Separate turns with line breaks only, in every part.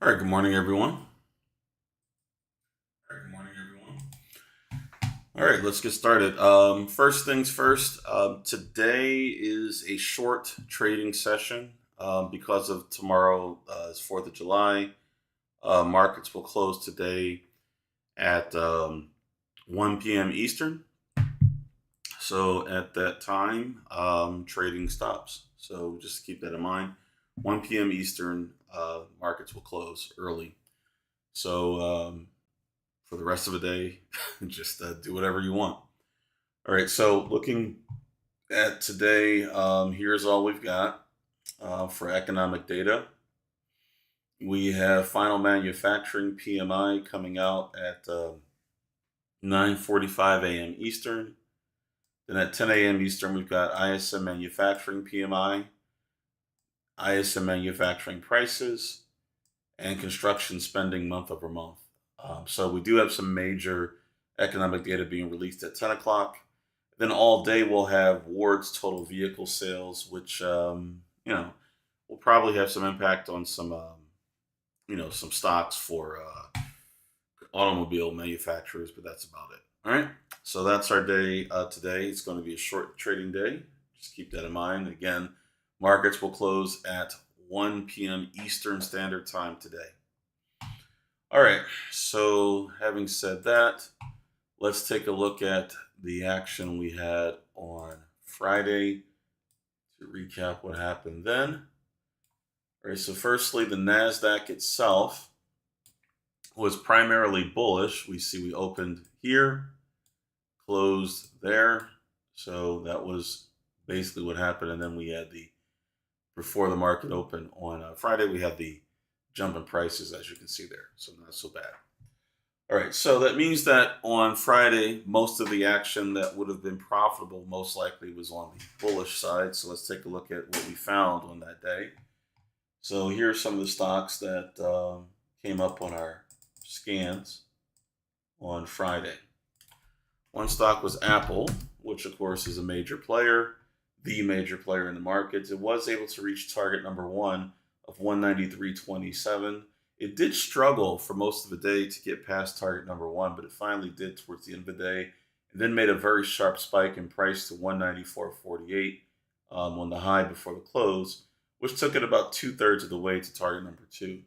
All right, good morning, everyone. All right, let's get started. First things first, today is a short trading session because of tomorrow is 4th of July. Markets will close today at 1 p.m. Eastern. So at that time, trading stops. So just keep that in mind. 1 p.m. Eastern, markets will close early. So for the rest of the day, just do whatever you want. All right. So looking at today, here's all we've got for economic data. We have final manufacturing PMI coming out at 9:45 a.m. Eastern. Then at 10 a.m. Eastern, we've got ISM manufacturing PMI, ISM manufacturing prices, and construction spending month over month. So we do have some major economic data being released at 10 o'clock. Then all day we'll have Ward's total vehicle sales, which will probably have some impact on some stocks for automobile manufacturers, but that's about it. All right. So that's our day today. It's going to be a short trading day. Just keep that in mind. Again, markets will close at 1 p.m. Eastern Standard Time today. All right. So having said that, let's take a look at the action we had on Friday to recap what happened then. All right. So firstly, the NASDAQ itself was primarily bullish. We opened here, closed there. So that was basically what happened. And then we had before the market opened on Friday, we had the jump in prices, as you can see there. So not so bad. All right. So that means that on Friday, most of the action that would have been profitable most likely was on the bullish side. So let's take a look at what we found on that day. So here are some of the stocks that came up on our scans on Friday. One stock was Apple, which of course is a major player, the major player in the markets. It was able to reach target number one of 193.27. It did struggle for most of the day to get past target number one, but it finally did towards the end of the day, and then made a very sharp spike in price to 194.48 on the high before the close, which took it about 2/3 of the way to target number two,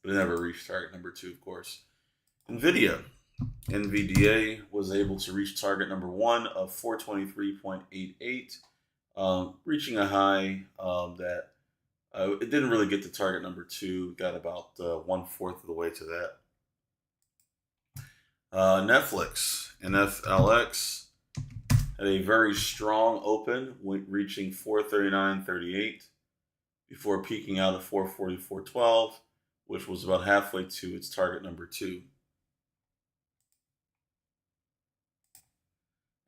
but it never reached target number two, of course. NVDA was able to reach target number one of 423.88, reaching a high that it didn't really get to target number two. Got about 1/4 of the way to that. Netflix, NFLX, had a very strong open, reaching 439.38 before peaking out at 444.12, which was about halfway to its target number two.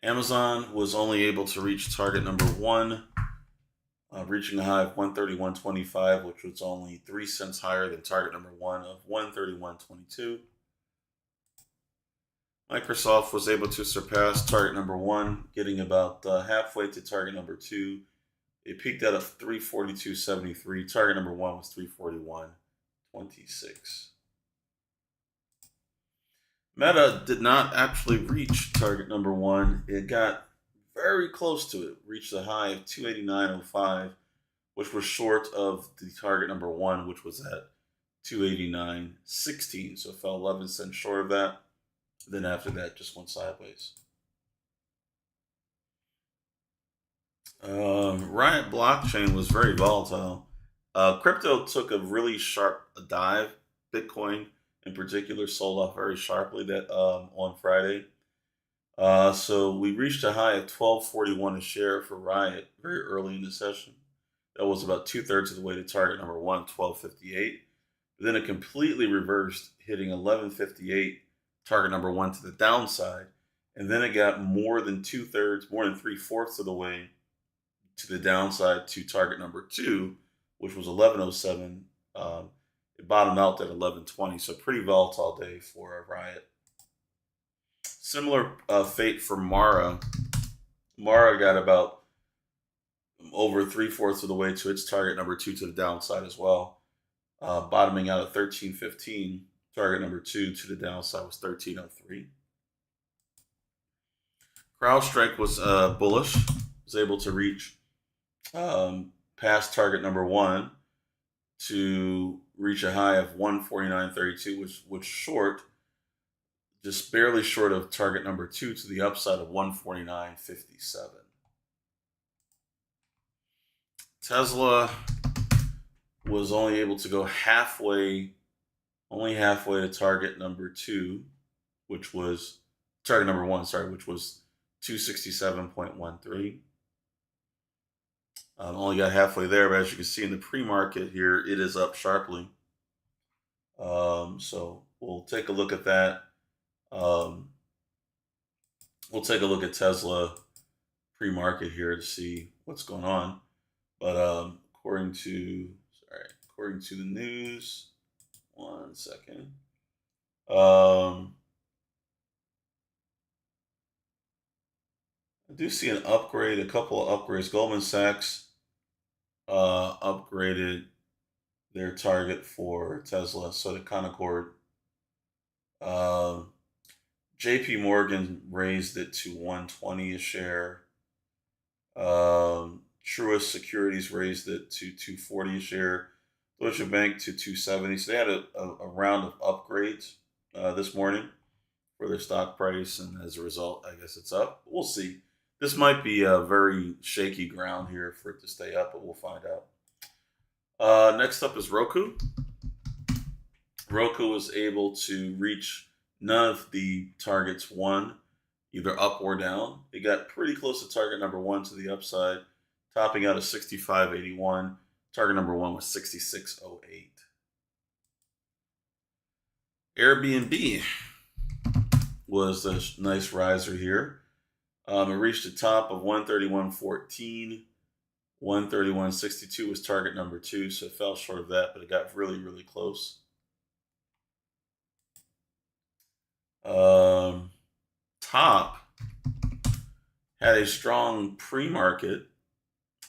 Amazon was only able to reach target number one, reaching a high of 131.25, which was only 3 cents higher than target number one of 131.22. Microsoft was able to surpass target number one, getting about halfway to target number two. It peaked out of 342.73. Target number one was 341.26. Meta did not actually reach target number one. It got very close to it, reached a high of 289.05, which was short of the target number one, which was at 289.16. So it fell 11 cents short of that. Then after that, just went sideways. Riot Blockchain was very volatile. Crypto took a really sharp dive. Bitcoin, in particular, sold off very sharply that on Friday. So we reached a high of 12.41 a share for Riot very early in the session. That was about 2/3 of the way to target number one, 12.58. Then it completely reversed, hitting 11.58, target number one to the downside. And then it got more than 2/3, more than 3/4 of the way to the downside to target number two, which was 11.07. It bottomed out at 11.20, so pretty volatile day for Riot. Similar fate for Mara. Mara got about over 3/4 of the way to its target number two to the downside as well. bottoming out at 13.15. Target number 2 to the downside was 13.03. CrowdStrike was bullish, was able to reach past target number 1 to reach a high of 149.32, which short, just barely short of target number 2 to the upside of 149.57. Tesla was only able to go only halfway to target number 2, which was target number 1, sorry, which was 267.13. Only got halfway there, but as you can see in the pre-market here, it is up sharply. So we'll take a look at that. We'll take a look at Tesla pre-market here to see what's going on. But according to the news, one second. I do see an upgrade, a couple of upgrades. Goldman Sachs upgraded their target for Tesla, so the Concord. JP Morgan raised it to 120 a share. Truist Securities raised it to 240 a share. Deutsche Bank to 270. So they had a round of upgrades this morning for their stock price, and as a result, I guess it's up. We'll see. This might be a very shaky ground here for it to stay up, but we'll find out. Next up is Roku. Roku was able to reach none of the targets 1, either up or down. It got pretty close to target number 1 to the upside, topping out at 65.81. Target number 1 was 66.08. Airbnb was a nice riser here. It reached the top of 131.14. 131.62 was target number 2, so it fell short of that, but it got really, really close. Top had a strong pre-market,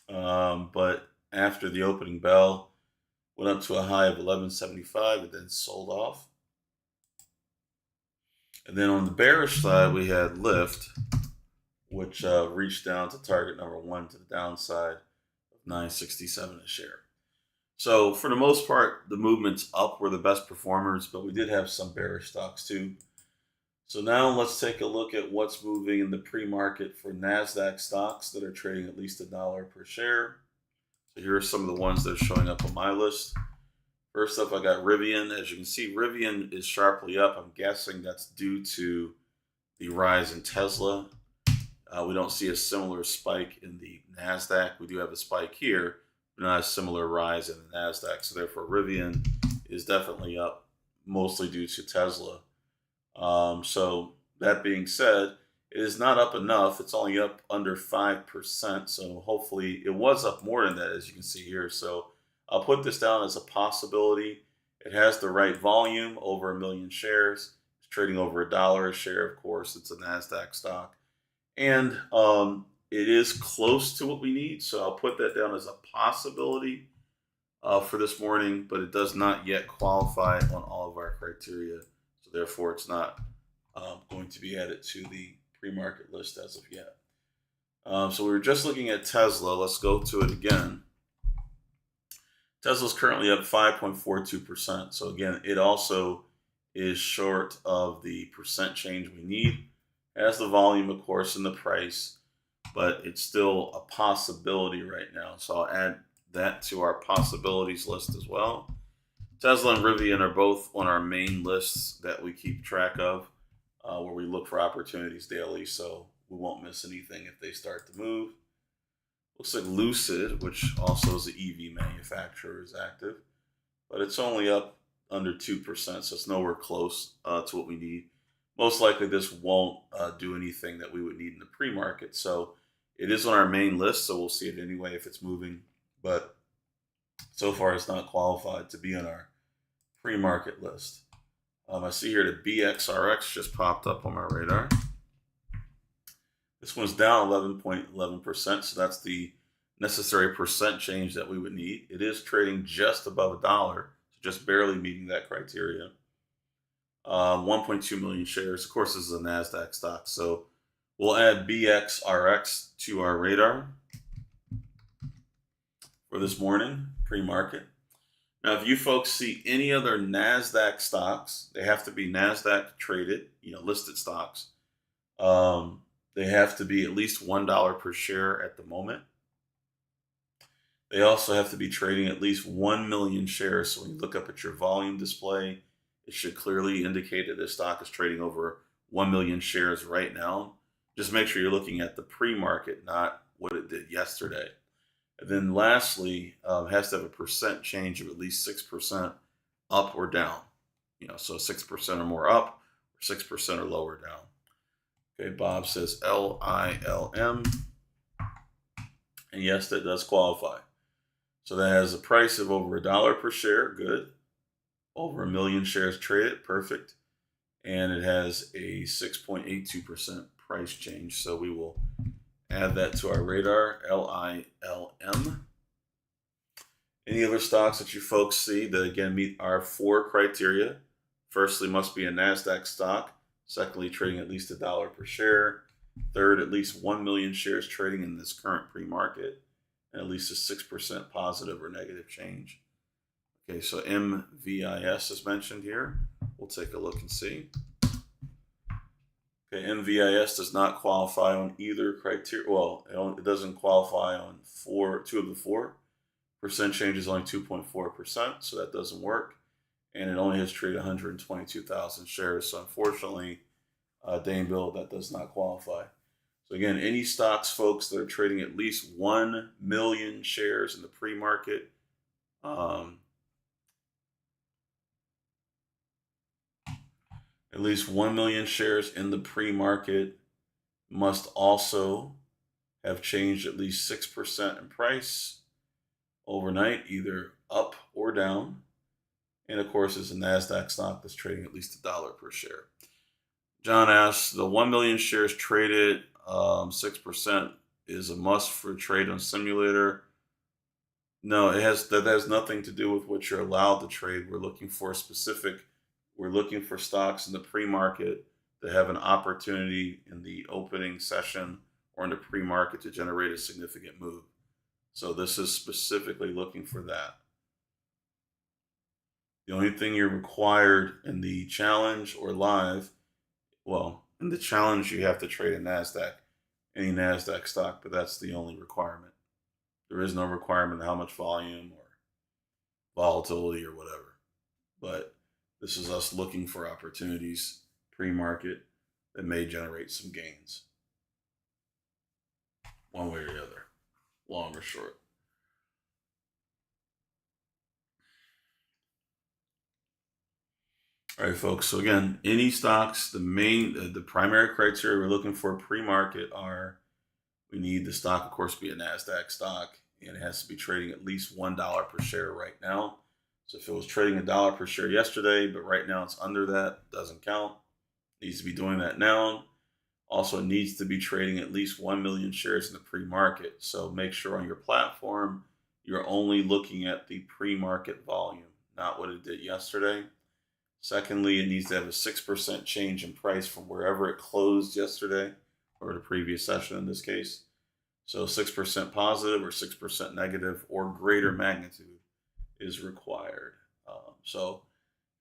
but after the opening bell, went up to a high of 11.75 and then sold off. And then on the bearish side, we had Lyft, which reached down to target number 1 to the downside of 9.67 a share. So for the most part, the movements up were the best performers, but we did have some bearish stocks too. So now let's take a look at what's moving in the pre-market for NASDAQ stocks that are trading at least $1 per share. So here are some of the ones that are showing up on my list. First up, I got Rivian. As you can see, Rivian is sharply up. I'm guessing that's due to the rise in Tesla. We don't see a similar spike in the NASDAQ. We do have a spike here, but not a similar rise in the NASDAQ. So therefore, Rivian is definitely up, mostly due to Tesla. So that being said, it is not up enough. It's only up under 5%. So hopefully it was up more than that, as you can see here. So I'll put this down as a possibility. It has the right volume, over 1 million shares. It's trading over $1 a share. Of course, it's a NASDAQ stock. And it is close to what we need. So I'll put that down as a possibility for this morning, but it does not yet qualify on all of our criteria. So therefore, it's not going to be added to the pre-market list as of yet. So we were just looking at Tesla. Let's go to it again. Tesla's currently up 5.42%. So again, it also is short of the percent change we need. It has the volume, of course, and the price, but it's still a possibility right now. So I'll add that to our possibilities list as well. Tesla and Rivian are both on our main lists that we keep track of, where we look for opportunities daily, so we won't miss anything if they start to move. Looks like Lucid, which also is an EV manufacturer, is active, but it's only up under 2%, so it's nowhere close to what we need. Most likely this won't do anything that we would need in the pre-market, so it is on our main list, so we'll see it anyway if it's moving, but so far it's not qualified to be on our pre-market list. I see here the BXRX just popped up on my radar. This one's down 11.11%, so that's the necessary percent change that we would need. It is trading just above $1, so just barely meeting that criteria. 1.2 million shares. Of course, this is a NASDAQ stock, so we'll add BXRX to our radar for this morning, pre-market. Now, if you folks see any other NASDAQ stocks, they have to be NASDAQ traded, listed stocks. They have to be at least $1 per share at the moment. They also have to be trading at least 1 million shares. So when you look up at your volume display, it should clearly indicate that this stock is trading over 1 million shares right now. Just make sure you're looking at the pre-market, not what it did yesterday. And then lastly, it has to have a percent change of at least 6% up or down. So 6% or more up, or 6% or lower down. Okay, Bob says LILM. And yes, that does qualify. So that has a price of over $1 per share, good. Over 1 million shares traded, perfect. And it has a 6.82% price change. So we will add that to our radar, LILM. Any other stocks that you folks see that, again, meet our 4 criteria? Firstly, must be a NASDAQ stock. Secondly, trading at least $1 per share. Third, at least 1 million shares trading in this current pre-market. And at least a 6% positive or negative change. Okay, so MVIS is mentioned here. We'll take a look and see. Okay, MVIS does not qualify on either criteria. Well, it doesn't qualify on 2 of the 4. Percent change is only 2.4%, so that doesn't work. And it only has traded 122,000 shares. So unfortunately, Dane Bill, that does not qualify. So again, any stocks, folks, that are trading at least 1 million shares in the pre-market, at least 1 million shares in the pre-market must also have changed at least 6% in price overnight, either up or down. And of course, it's a NASDAQ stock that's trading at least $1 per share. John asks, the 1 million shares traded, 6% is a must for trade on simulator. No, that has nothing to do with what you're allowed to trade. We're looking for stocks in the pre-market that have an opportunity in the opening session or in the pre-market to generate a significant move. So this is specifically looking for that. The only thing you're required in the challenge or live, in the challenge you have to trade a NASDAQ, any NASDAQ stock, but that's the only requirement. There is no requirement of how much volume or volatility or whatever. But this is us looking for opportunities pre-market that may generate some gains. One way or the other, long or short. All right, folks. So again, any stocks, the primary criteria we're looking for pre-market are, we need the stock, of course, be a NASDAQ stock, and it has to be trading at least $1 per share right now. So if it was trading $1 per share yesterday, but right now it's under that, doesn't count. It needs to be doing that now. Also, it needs to be trading at least 1 million shares in the pre-market. So make sure on your platform, you're only looking at the pre-market volume, not what it did yesterday. Secondly, it needs to have a 6% change in price from wherever it closed yesterday, or the previous session in this case. So 6% positive or 6% negative or greater magnitude is required. So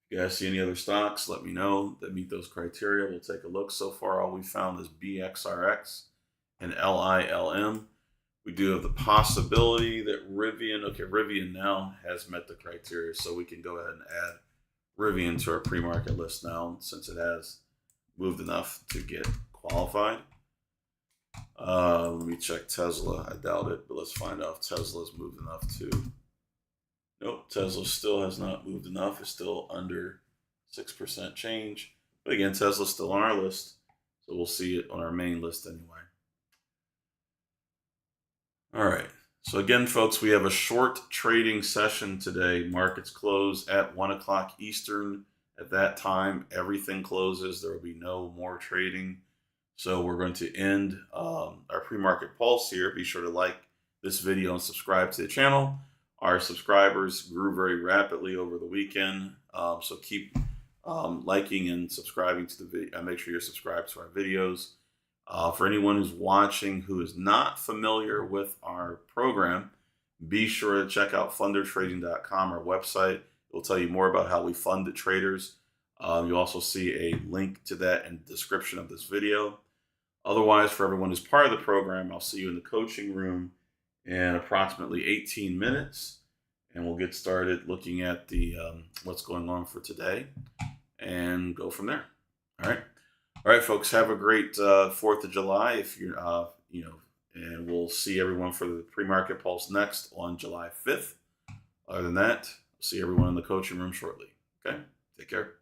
if you guys see any other stocks, let me know that meet those criteria. We'll take a look. So far, all we found is BXRX and LILM. We do have the possibility that Rivian now has met the criteria, so we can go ahead and add Rivian to our pre-market list now, since it has moved enough to get qualified. Let me check Tesla. I doubt it, but let's find out if Tesla's moved enough too. Nope, Tesla still has not moved enough. It's still under 6% change. But again, Tesla's still on our list, so we'll see it on our main list anyway. All right. So again, folks, we have a short trading session today. Markets close at 1 o'clock Eastern. At that time, everything closes. There will be no more trading. So we're going to end our pre-market pulse here. Be sure to like this video and subscribe to the channel. Our subscribers grew very rapidly over the weekend, so keep liking and subscribing to the video. Make sure you're subscribed to our videos. For anyone who's watching who is not familiar with our program, be sure to check out fundertrading.com, our website. It will tell you more about how we fund the traders. You'll also see a link to that in the description of this video. Otherwise, for everyone who's part of the program, I'll see you in the coaching room in approximately 18 minutes, and we'll get started looking at the what's going on for today and go from there. All right, folks. Have a great 4th of July. If you're, and we'll see everyone for the Premarket Pulse next on July 5th. Other than that, see everyone in the coaching room shortly. Okay, take care.